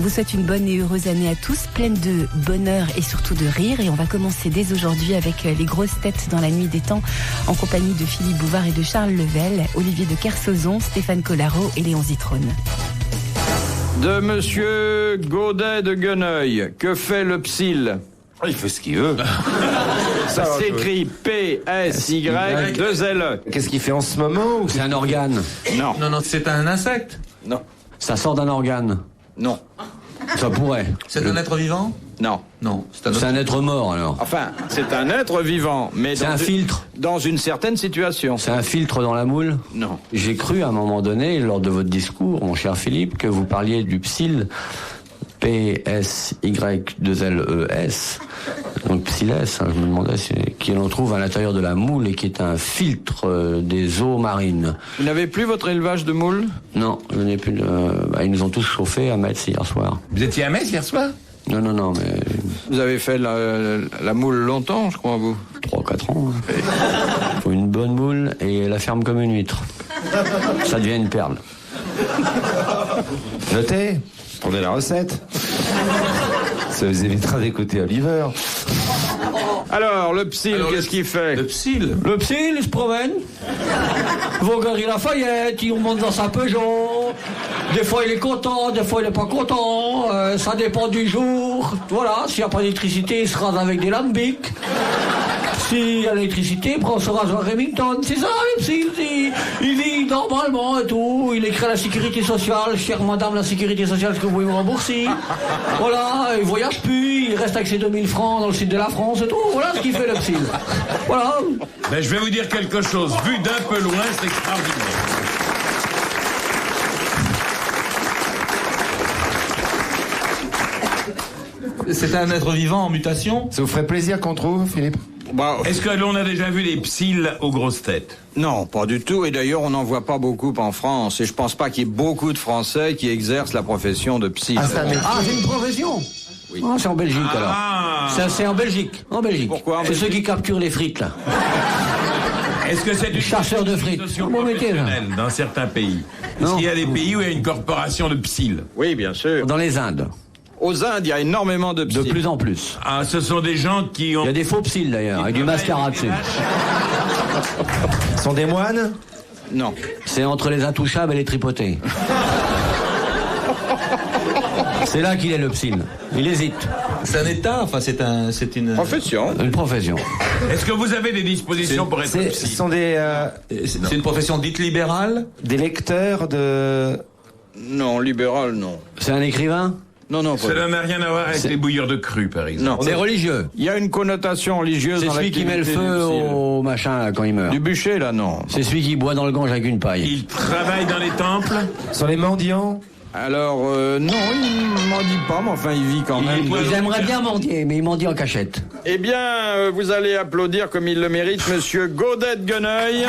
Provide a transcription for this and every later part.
vous souhaite une bonne et heureuse année à tous, pleine de bonheur et surtout de rire. Et on va commencer dès aujourd'hui avec les grosses têtes dans la nuit des temps, en compagnie de Philippe Bouvard et de Charles Level, Olivier de Kersauzon, Stéphane Collaro et Léon Zitrone. De Monsieur Godet de Gueneuil, que fait le PSIL? Il fait ce qu'il veut. Ça s'écrit P-S-Y-2-L-E. Qu'est-ce qu'il fait en ce moment? C'est un organe. Non. Non, c'est un insecte. Non. Ça sort d'un organe. Non. Ça pourrait. C'est un être vivant. Non. Non, C'est un être mort alors. Enfin, c'est un être vivant, mais C'est un filtre. dans une certaine situation. C'est un filtre dans la moule. Non. J'ai cru à un moment donné, lors de votre discours, mon cher Philippe, que vous parliez du PSIL, P-S-Y-2-L-E-S, donc PSILES, je me demandais qui l'on trouve à l'intérieur de la moule et qui est un filtre des eaux marines. Vous n'avez plus votre élevage de moules? Non, je n'ai plus de... ils nous ont tous chauffés à Metz hier soir. Vous étiez à Metz hier soir? Non, mais... Vous avez fait la moule longtemps, je crois, vous? 3 ou 4 ans. Il faut une bonne moule et la ferme comme une huître. Ça devient une perle. Notez, prenez la recette. Ça vous évitera d'écouter Oliver. Alors, le PSIL, qu'est-ce qu'il fait? Le PSIL. Le psy, il se promène. Il va au Galerie Lafayette, il monte dans sa Peugeot. Des fois, il est content, des fois, il n'est pas content. Ça dépend du jour. Voilà, s'il n'y a pas d'électricité, il se rase avec des lambics. S'il y a l'électricité, il prend son rasoir Remington. C'est ça, le psy. Il vit normalement et tout. Il écrit à la sécurité sociale. Chère madame la sécurité sociale, est-ce que vous pouvez me rembourser? Voilà, il voyage plus. Il reste avec ses 2000 francs dans le sud de la France et tout. Voilà ce qu'il fait, le psy. Voilà. Ben, je vais vous dire quelque chose. Vu d'un peu loin, c'est extraordinaire. C'est un être vivant en mutation. Ça vous ferait plaisir qu'on trouve, Philippe? Bah, Est-ce que l'on a déjà vu des PSIL aux grosses têtes? non, pas du tout. Et d'ailleurs, on n'en voit pas beaucoup en France. Et je pense pas qu'il y ait beaucoup de Français qui exercent la profession de PSIL. Ah, c'est un métier. Ah, c'est une profession. Oui. Ah, c'est en Belgique alors. Ah. Ça, c'est en Belgique. En Belgique. Pourquoi en C'est Belgique? ceux qui capturent les frites là. Est-ce que c'est une Chasseur de frites. Mon métier, là. professionnelle dans certains pays? Est-ce Non. qu'il y a des pays où il y a une corporation de PSIL? Oui, bien sûr. Dans les Indes. Aux Indes, il y a énormément de De PSIL. plus en plus. Ah, ce sont des gens qui ont... Il y a des faux psys d'ailleurs, avec du mascara dessus. Ce sont des moines? Non. C'est entre les intouchables et les tripotés. C'est là qu'il est le psy. Il hésite. C'est un état. Enfin, c'est une Profession. Une profession. Est-ce que vous avez des dispositions pour être Ce PSIL? sont des C'est une profession dite libérale. lecteurs de... Non, libéral, non. C'est un écrivain. Non, pas Cela n'a rien à voir avec les bouilleurs de cru, par exemple. Non. C'est religieux. Il y a une connotation religieuse C'est dans celui qui met le l'activité feu du PSIL. au machin là, quand il meurt. Du bûcher, là, non. C'est celui qui boit dans le Gange avec une paille. Ils travaillent dans les temples? Ce sont les mendiants? Alors, non, il m'en dit pas, mais enfin, il vit quand même. Ils aimeraient bien mendier, mais ils mendient en cachette. Eh bien, vous allez applaudir comme il le mérite, Monsieur Godet de Gueneuil.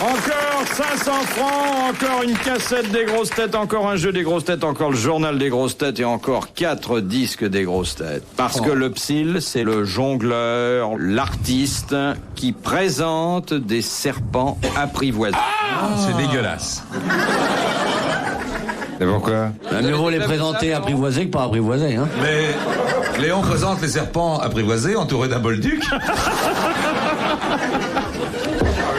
Encore 500 francs, encore une cassette des grosses têtes, encore un jeu des grosses têtes, encore le journal des grosses têtes et encore 4 disques des grosses têtes. Parce que le PSIL, c'est le jongleur, l'artiste qui présente des serpents apprivoisés. C'est dégueulasse. Et pourquoi? Mieux vaut les présenter apprivoisés que pas apprivoisés. Hein. Mais Léon présente les serpents apprivoisés entourés d'un bolduc.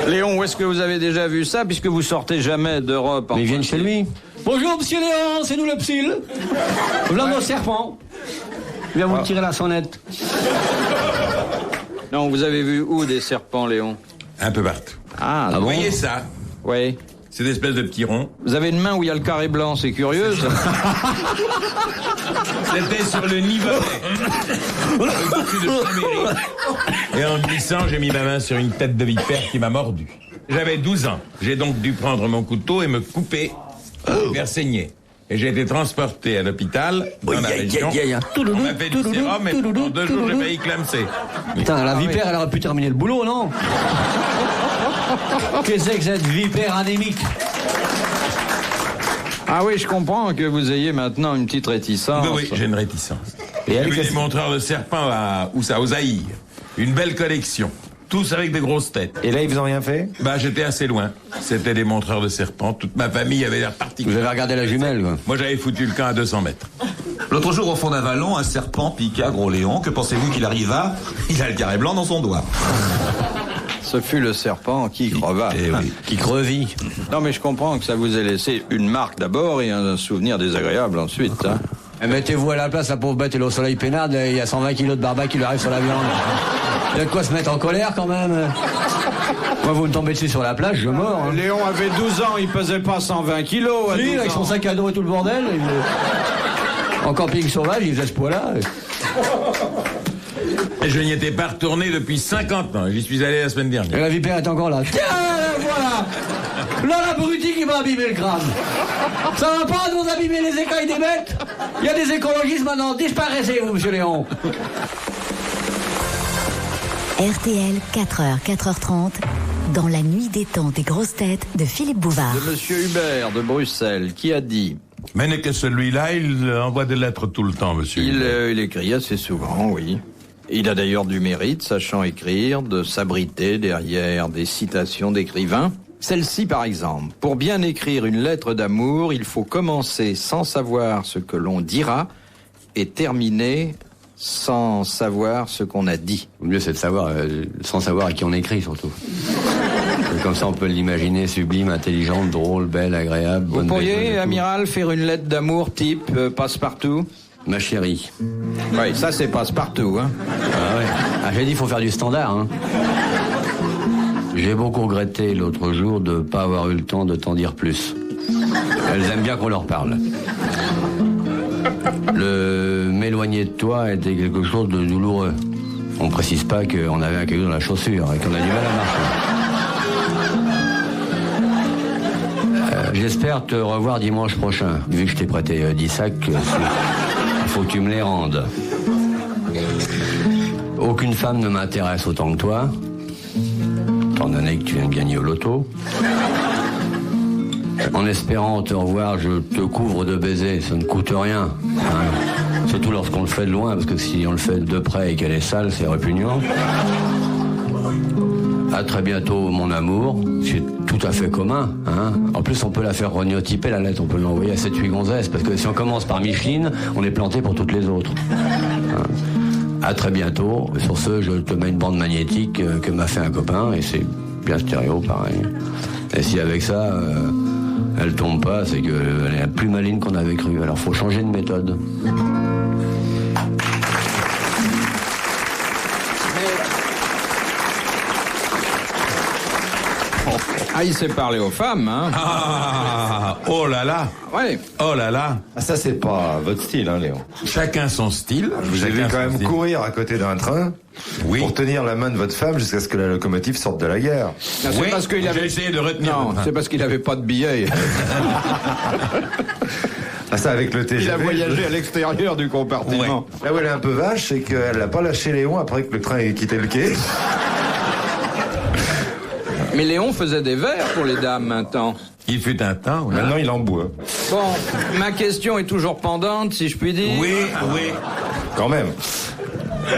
Léon, où est-ce que vous avez déjà vu ça, puisque vous sortez jamais d'Europe? Mais ils viennent chez lui. Bonjour, monsieur Léon, c'est nous le psyl. Voilà nos serpents. Je viens vous tirer la sonnette. Non, vous avez vu où des serpents, Léon? Un peu partout. Ah, Vous bon. voyez ça? Oui. C'est une espèce de petit rond. Vous avez une main où il y a le carré blanc, c'est curieux, ça. C'était sur le niveau. Au-dessus de Saint-Méry. Et en glissant, j'ai mis ma main sur une tête de vipère qui m'a mordu. J'avais 12 ans. J'ai donc dû prendre mon couteau et me couper, faire saigner. Et j'ai été transporté à l'hôpital dans la région. On m'a fait du sérum et pendant 2 jours, j'ai failli clamser. Putain, la vipère, elle aurait pu terminer le boulot, non? Qu'est-ce que c'est que cette vipère anémique? Ah oui, je comprends que vous ayez maintenant une petite réticence. Oui, j'ai une réticence. Et J'ai elle, vu des montreurs de serpents aux Zaïre. Une belle collection. tous avec des grosses têtes. Et là, ils vous ont rien fait? Bah, j'étais assez loin. C'était des montreurs de serpents. Toute ma famille avait l'air Vous particulier. avez regardé la jumelle, quoi. Moi, j'avais foutu le camp à 200 mètres. L'autre jour, au fond d'un vallon, un serpent piqua Gros Léon. Que pensez-vous qu'il arriva? Il a le carré blanc dans son doigt. Ce fut le serpent qui creva. Eh oui. Qui crevit. Non, mais je comprends que ça vous ait laissé une marque d'abord et un souvenir désagréable ensuite. Hein. Mettez-vous à la place, la pauvre bête, elle est au soleil peinade, il y a 120 kilos de barbac qui lui arrive sur la viande. Il y a de quoi se mettre en colère quand même. Moi, vous me tombez dessus sur la plage, je mors. Hein. Léon avait 12 ans, il pesait pas 120 kilos. À Si, 12 avec son ans. sac à dos et tout le bordel. En camping sauvage, il faisait ce poids-là. Et je n'y étais pas retourné depuis 50 ans. J'y suis allé la semaine Et dernière. la vipère est encore là. Tiens, voilà. Là, l'abruti qui m'a abîmé le crâne. Ça va pas de vous abîmer les écailles des bêtes? Il y a des écologistes maintenant. Disparaissez, vous, monsieur Léon. RTL, 4h, 4h30, dans la nuit des temps des grosses têtes de Philippe Bouvard. De Monsieur Hubert de Bruxelles, qui a dit... Mais n'est que celui-là, il envoie des lettres tout le temps, monsieur. Il écrit assez souvent, oui. Il a d'ailleurs du mérite, sachant écrire, de s'abriter derrière des citations d'écrivains. Celle-ci, par exemple. Pour bien écrire une lettre d'amour, il faut commencer sans savoir ce que l'on dira et terminer sans savoir ce qu'on a dit. Le mieux, c'est de savoir, sans savoir à qui on écrit, surtout. Comme ça, on peut l'imaginer sublime, intelligente, drôle, belle, agréable. Vous bonne pourriez, belle, amiral, faire une lettre d'amour type passe-partout? Ma chérie. Oui, ça c'est passe-partout, hein. Ah ouais. Ah, j'ai dit, il faut faire du standard, hein. J'ai beaucoup regretté l'autre jour de ne pas avoir eu le temps de t'en dire plus. Elles aiment bien qu'on leur parle. Le m'éloigner de toi était quelque chose de douloureux. On précise pas qu'on avait un caillou dans la chaussure et qu'on a du mal à marcher. J'espère te revoir dimanche prochain. Vu que je t'ai prêté 10 sacs, il faut que tu me les rendes. Aucune femme ne m'intéresse autant que toi, étant donné que tu viens de gagner au loto. En espérant te revoir, je te couvre de baisers, ça ne coûte rien. Hein. Surtout lorsqu'on le fait de loin, parce que si on le fait de près et qu'elle est sale, c'est répugnant. À très bientôt, mon amour. C'est tout à fait commun. Hein. En plus, on peut la faire rognotyper, la lettre. On peut l'envoyer à 7-8 gonzesses. Parce que si on commence par Micheline, on est planté pour toutes les autres. Hein. À très bientôt. Sur ce, je te mets une bande magnétique que m'a fait un copain. Et c'est bien stéréo, pareil. Et si avec ça, elle tombe pas, c'est qu'elle est plus maligne qu'on avait cru. Alors, faut changer de méthode. Ah, il sait parler aux femmes, hein. Ah, oh là là, Ouais. oh là là. Ah, ça, c'est pas votre style, hein, Léon. Chacun son style. Je vous ai vu Chacun quand son même style. courir à côté d'un train Oui. pour tenir la main de votre femme jusqu'à ce que la locomotive sorte de la gare. Non, c'est Oui, parce qu'il j'ai avait... essayé de retenir. Non, c'est parce qu'il avait pas de billets. Ah, ça, avec le TGV. Il a voyagé à l'extérieur du compartiment. Là où elle est un peu vache, c'est qu'elle n'a pas lâché Léon après que le train ait quitté le quai. Mais Léon faisait des vers pour les dames un temps. Il fut un temps, oui. Maintenant, il en boit. Bon, ma question est toujours pendante, si je puis dire. Oui, oui. Quand même.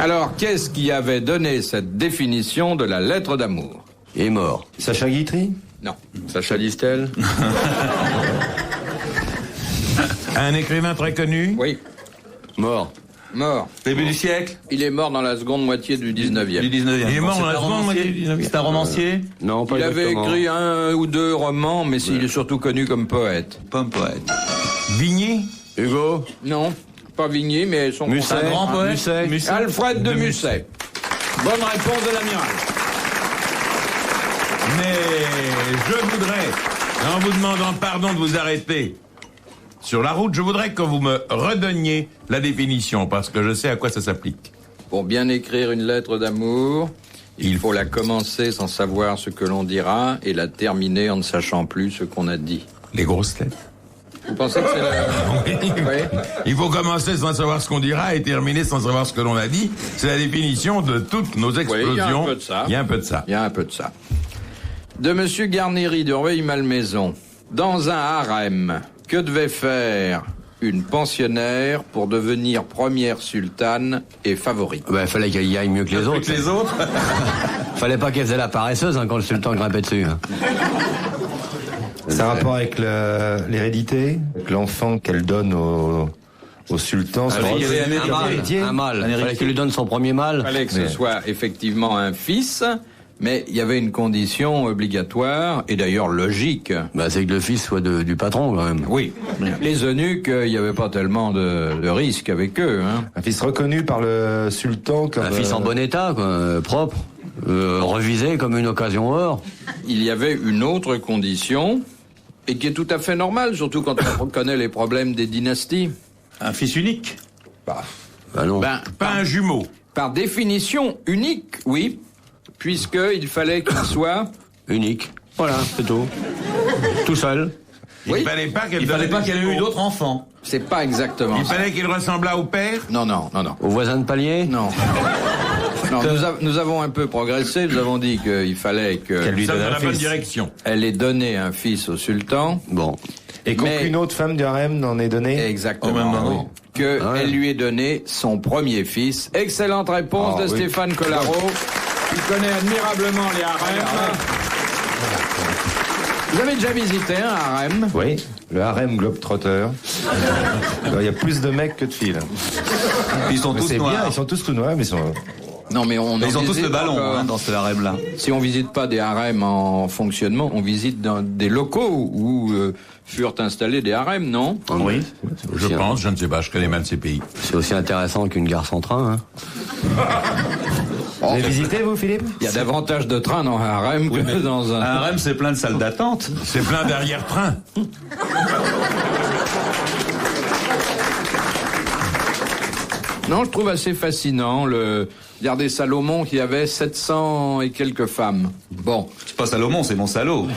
Alors, qu'est-ce qui avait donné cette définition de la lettre d'amour? Et mort. Sacha Guitry? Non. Sacha Distel. Un écrivain très connu. Oui. Mort. Mort. Début du siècle? Il est mort dans la seconde moitié du 19e. Du 19e. Il est mort Bon, dans la c'est un seconde moitié du romancier. 19e. C'est un romancier? Non, pas Il avait exactement. écrit 1 ou 2 romans, mais il est surtout connu comme poète. Pas un poète. Vigny. Hugo. Non, pas Vigny, mais son Musset. Un grand poète? Musset. Alfred de Musset. Bonne réponse de l'amiral. Mais je voudrais, en vous demandant pardon de vous arrêter sur la route, je voudrais que vous me redonniez la définition, parce que je sais à quoi ça s'applique. Pour bien écrire une lettre d'amour, il faut la commencer sans savoir ce que l'on dira et la terminer en ne sachant plus ce qu'on a dit. Les grosses têtes. Vous pensez que c'est la... Oui. Il faut commencer sans savoir ce qu'on dira et terminer sans savoir ce que l'on a dit. C'est la définition de toutes nos explosions. il y a un peu de ça. Il y a un peu de ça. Il y a un peu de ça. De Monsieur Garnéry de Rueil-Malmaison. Dans un harem, que devait faire une pensionnaire pour devenir première sultane et favorite? Bah, il fallait qu'elle y aille mieux que les autres. Les autres? Fallait pas qu'elle faisait la paresseuse quand le sultan grimpait dessus. Hein. Ça a rapport avec l'hérédité, avec l'enfant qu'elle donne au sultan. il y avait Un mâle. Il fallait qu'il lui donne son premier mâle. Il fallait que ce soit effectivement un fils, mais il y avait une condition obligatoire, et d'ailleurs logique. Bah, c'est que le fils soit du patron, quand même. Oui. Les eunuques, il n'y avait pas tellement de risques avec eux. Hein. Un fils reconnu par le sultan comme... Un fils en bon état, quoi, propre, revisé comme une occasion or. Il y avait une autre condition, et qui est tout à fait normale, surtout quand on connaît les problèmes des dynasties. Un fils unique. Bah non. Pas un jumeau. Par définition, unique, oui, puisqu'il fallait qu'il soit... Unique. Voilà, c'est tout. Tout seul. Oui. Il fallait pas qu'elle ait eu d'autres enfants. C'est pas exactement Il ça. fallait qu'il ressemblât au père. Non. Au voisin de palier. Non. Non, nous avons un peu progressé. Nous avons dit qu'il fallait Qu'elle lui Ça donne dans un la bonne fils. direction. qu'elle ait donné un fils au sultan. Bon. Et qu'aucune autre femme du harem n'en ait donné. Exactement. Oh, maintenant, oui. Qu'elle lui ait donné son premier fils. Excellente réponse de Stéphane Collaro, qui connaît admirablement les harems. Vous avez déjà visité un harem? Oui, le harem Globetrotter. Il y a plus de mecs que de filles. Ils sont Mais tous c'est noirs. bien, ils sont tous tout noirs, mais ils sont... Non, mais Ils ont tous visite le ballon encore. dans ce harem-là. Si on visite pas des harems en fonctionnement, on visite dans des locaux où furent installés des harems, non? Oui. Je pense, je ne sais pas, je connais mal ces pays. C'est aussi intéressant qu'une gare sans train. Hein. Vous avez visité, vous, Philippe? Il y a davantage de trains dans un harem que dans Un un... harem, c'est plein de salles d'attente. C'est plein d'arrière-train. Non, je trouve assez fascinant regardez Salomon qui avait 700 et quelques femmes. Bon. C'est pas Salomon, c'est mon salaud.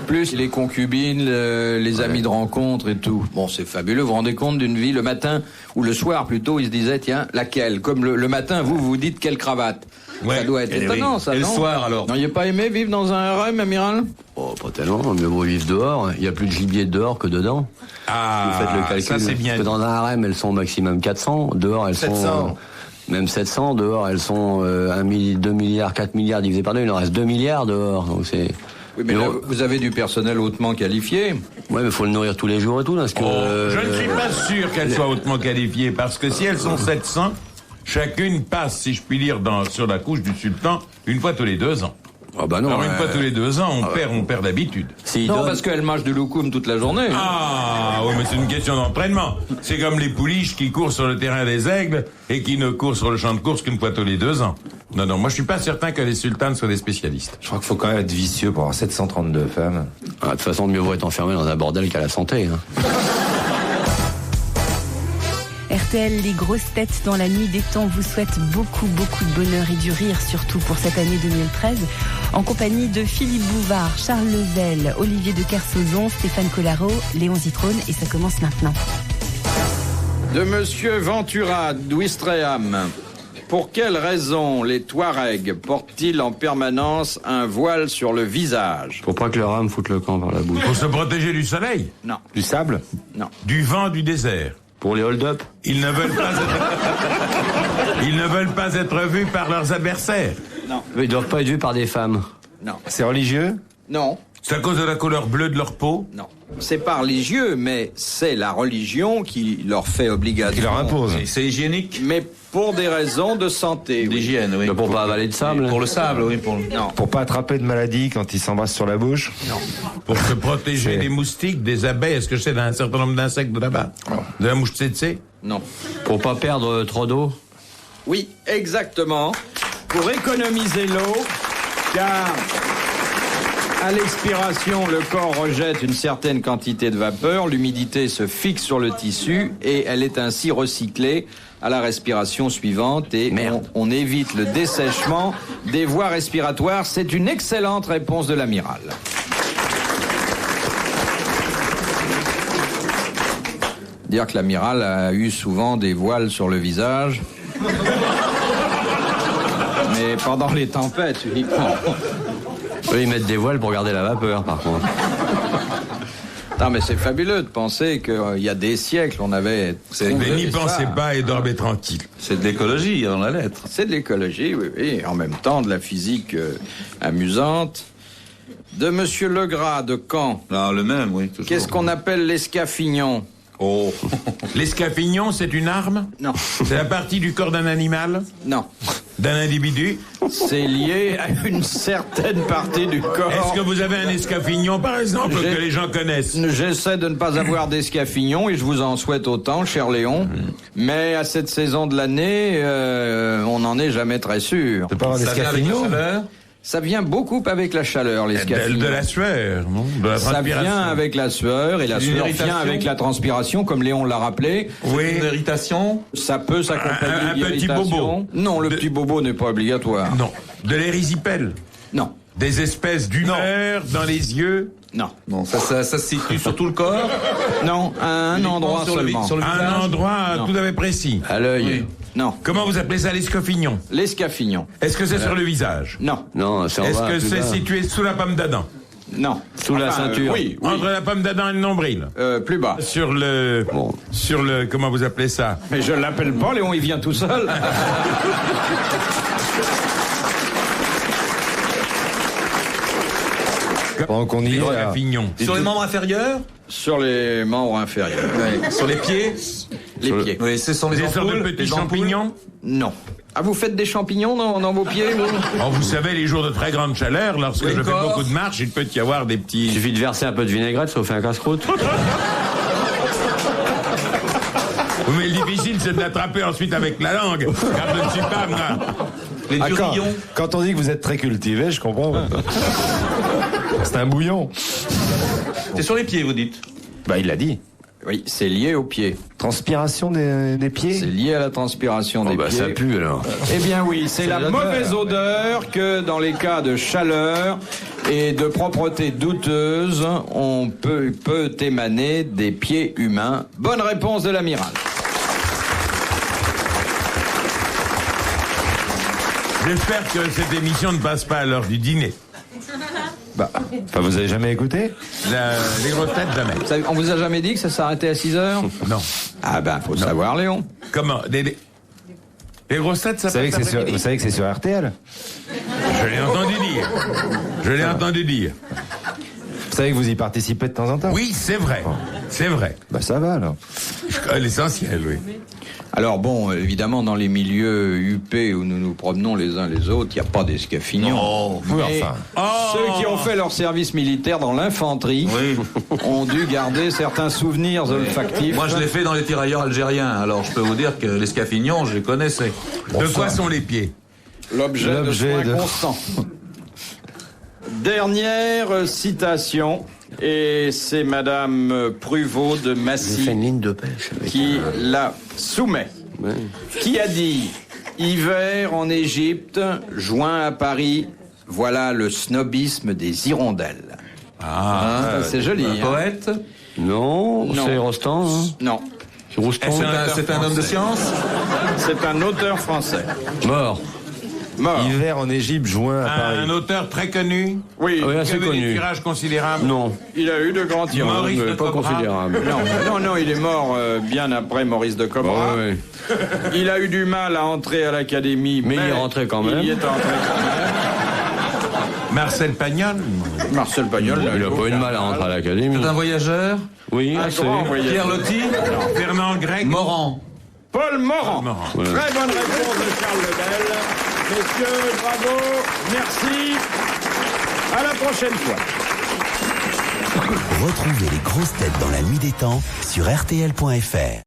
Plus les concubines, les amis de rencontre et tout. Bon, c'est fabuleux. Vous vous rendez compte d'une vie le matin ou le soir plutôt, il se disait, tiens, laquelle? Comme le matin, vous dites quelle cravate? Ouais. Ça doit être Et étonnant, oui. ça, Et le non? soir, alors? N'auriez pas aimé vivre dans un harem, amiral? Oh, pas tellement, mieux vaut vivre dehors. Il y a plus de gibier dehors que dedans. Vous faites le calcul. ça c'est bien. Parce que dans un harem, elles sont au maximum 400. Dehors, elles 700. sont... même 700. Dehors, elles sont 2 milliards, 4 milliards divisé par 2. Il en reste 2 milliards dehors. Donc c'est... Oui, mais là, vous avez du personnel hautement qualifié. Ouais, mais faut le nourrir tous les jours et tout. Là, parce que, Je ne suis pas sûr qu'elles soient hautement qualifiées, parce que si elles sont 700, chacune passe, si je puis dire, sur la couche du sultan, une fois tous les 2 ans. Ah bah non. Alors une fois tous les 2 ans, on perd d'habitude. Non, parce qu'elle mange du loukoum toute la journée. Ah, oui, mais c'est une question d'entraînement. C'est comme les pouliches qui courent sur le terrain des aigles et qui ne courent sur le champ de course qu'une fois tous les 2 ans. Non, moi je suis pas certain que les sultanes soient des spécialistes. Je crois qu'il faut quand même être vicieux pour avoir 732 femmes. Ah, de toute façon, mieux vaut être enfermé dans un bordel qu'à la santé. Hein. RTL, les grosses têtes dans la nuit des temps vous souhaitent beaucoup de bonheur et du rire, surtout pour cette année 2013, en compagnie de Philippe Bouvard, Charles Level, Olivier de Kersauzon, Stéphane Collaro, Léon Zitrone, et ça commence maintenant. De Monsieur Ventura d'Ouistreham. Pour quelle raison les Touaregs portent-ils en permanence un voile sur le visage? Faut pas que le rame foute le camp par la bouche. Pour se protéger du soleil, Non, Du sable? non. du vent, du désert. Pour les hold-up. Ils ne veulent pas être vus par leurs adversaires. Ils doivent pas être vus par des femmes. Non, C'est religieux? non, C'est à cause de la couleur bleue de leur peau. non. C'est pas religieux, mais c'est la religion qui leur fait obligation. Qui leur impose. C'est hygiénique? Mais pour des raisons de santé. Oui. D'hygiène, oui. Pour pas avaler de sable. Pour le sable, oui. Non, Pour pas attraper de maladie quand ils s'embrassent sur la bouche? Pour se protéger C'est- des moustiques, des abeilles. Est-ce que je sais d'un certain nombre d'insectes de là-bas? De la mouche tsetse? non. Pour pas perdre trop d'eau. Oui, exactement. Pour économiser l'eau, car à l'expiration, le corps rejette une certaine quantité de vapeur, l'humidité se fixe sur le tissu et elle est ainsi recyclée à la respiration suivante et on évite le dessèchement des voies respiratoires. C'est une excellente réponse de l'amiral. Dire que l'amiral a eu souvent des voiles sur le visage. Mais pendant les tempêtes uniquement. Eux, ils mettent des voiles pour garder la vapeur, par contre. Non, mais c'est fabuleux de penser qu'il y a des siècles, on avait... Mais n'y pensez pas et dormez tranquille. C'est de l'écologie dans la lettre. C'est de l'écologie, oui, et en même temps de la physique amusante. De Monsieur Legras de Caen. Ah, le même, oui. Toujours. Qu'est-ce qu'on appelle l'escafignon? Oh. L'escafignon, c'est une arme? Non. C'est la partie du corps d'un animal? Non. D'un individu? C'est lié à une certaine partie du corps. Est-ce que vous avez un escafignon, par exemple, que les gens connaissent? J'essaie de ne pas avoir d'escafignon et je vous en souhaite autant, cher Léon. Mais à cette saison de l'année, on n'en est jamais très sûr. C'est pas avoir Ça vient avec la d'escafignon? chaleur? Ça vient beaucoup avec la chaleur, l'escafignon. De la sueur, non? De la Ça transpiration. vient avec la sueur et la C'est une sueur irritation. vient avec la transpiration, comme Léon l'a rappelé. Oui. Une irritation? Ça peut s'accompagner Un petit d'irritation. bobo. Non, le petit bobo n'est pas obligatoire. Non. De l'érysipèle. Non, Des espèces d'humeur dans les yeux. non, Non, ça se situe sur tout le corps? non, à un endroit sur le seulement. sur le Un visage? endroit Non. tout à fait précis. À l'œil. Oui. Non, Comment vous appelez ça, l'escafignon? l'escafignon. Est-ce que c'est sur le visage? Non, Non, c'est en Est-ce bas, que plus c'est bas. situé sous la pomme d'Adam? non. Sous la ceinture. Oui, oui. Entre la pomme d'Adam et le nombril? Plus bas. Sur le... Comment vous appelez ça? Mais je l'appelle pas, Léon, il vient tout seul. Pendant qu'on y est, là, L'escafignon. Sur les membres inférieurs? Sur les membres inférieurs. Sur les pieds? Les pieds. Oui, ce sont les Des sortes de ampoules? petits les ampoules? champignons? Non. Ah, vous faites des champignons dans vos pieds, vous? Oh, vous savez, les jours de très grande chaleur, lorsque Les je fais corps. beaucoup de marche, il peut y avoir des Il petits... suffit de verser un peu de vinaigrette, ça vous fait un casse-croûte. Mais le difficile, c'est de l'attraper ensuite avec la langue. Car je ne suis pas, moi. Les Ah, durillons? quand on dit que vous êtes très cultivé, je comprends. C'est un bouillon. C'est sur les pieds, vous dites? Bah, il l'a dit. Oui, c'est lié aux pieds. Transpiration des C'est pieds. lié à la transpiration des pieds. Ça pue alors. Eh bien oui, c'est la l'odeur. mauvaise odeur que dans les cas de chaleur et de propreté douteuse, on peut émaner des pieds humains. Bonne réponse de l'amiral. J'espère que cette émission ne passe pas à l'heure du dîner. Bah, enfin, vous avez jamais écouté? Les grosses têtes, jamais. On vous a jamais dit que ça s'arrêtait à 6 heures? Non. Ah ben, faut savoir, Léon. Comment les grosses têtes, ça Vous savez, passe vous savez que c'est sur RTL? Je l'ai entendu dire. Je l'ai entendu dire. Vous savez que vous y participez de temps en temps? Oui, c'est vrai. C'est vrai. Bah, ça va, alors. L'essentiel, oui. Alors bon, évidemment, dans les milieux huppés où nous nous promenons les uns les autres, il n'y a pas d'escafignon. Non, Oui, Mais enfin. ceux qui ont fait leur service militaire dans l'infanterie ont dû garder certains souvenirs olfactifs. Moi, je l'ai fait dans les tirailleurs algériens, alors je peux vous dire que les scafignons, je les connaissais. De quoi sont les pieds? L'objet de soins de- constants. Dernière citation, et c'est Madame Pruvot de Massy une ligne de pêche. qui la soumet. Qui a dit « Hiver en Égypte, juin à Paris, voilà le snobisme des hirondelles. » c'est joli. Un hein. poète? Non, Non. c'est Rostand. Hein. Non, C'est Roustan. C'est un homme de science? c'est un auteur français. Mort. Mort. Hiver en Égypte, juin à Paris. Un auteur très connu. Oui, Oui, Qui assez avait des connu. tirages considérables. Non, il a eu de grands tirages. Maurice de pas Cobra. considérable. Non, il est mort bien après Maurice de Cobra. Ouais, ouais. Il a eu du mal à entrer à l'académie, Mais il est rentré quand même. Il y est entré quand même. Marcel Pagnol. Marcel Pagnol. Il a pas eu de mal à rentrer à l'académie. C'est un voyageur? Oui, Un assez. grand voyageur. Pierre Loti? Fernand Gregg. Morand? Paul Morand. Morand. Voilà. Très bonne réponse de Charles Lebel. Messieurs, bravo, merci. À la prochaine fois. Retrouvez les grosses têtes dans la nuit des temps sur RTL.fr.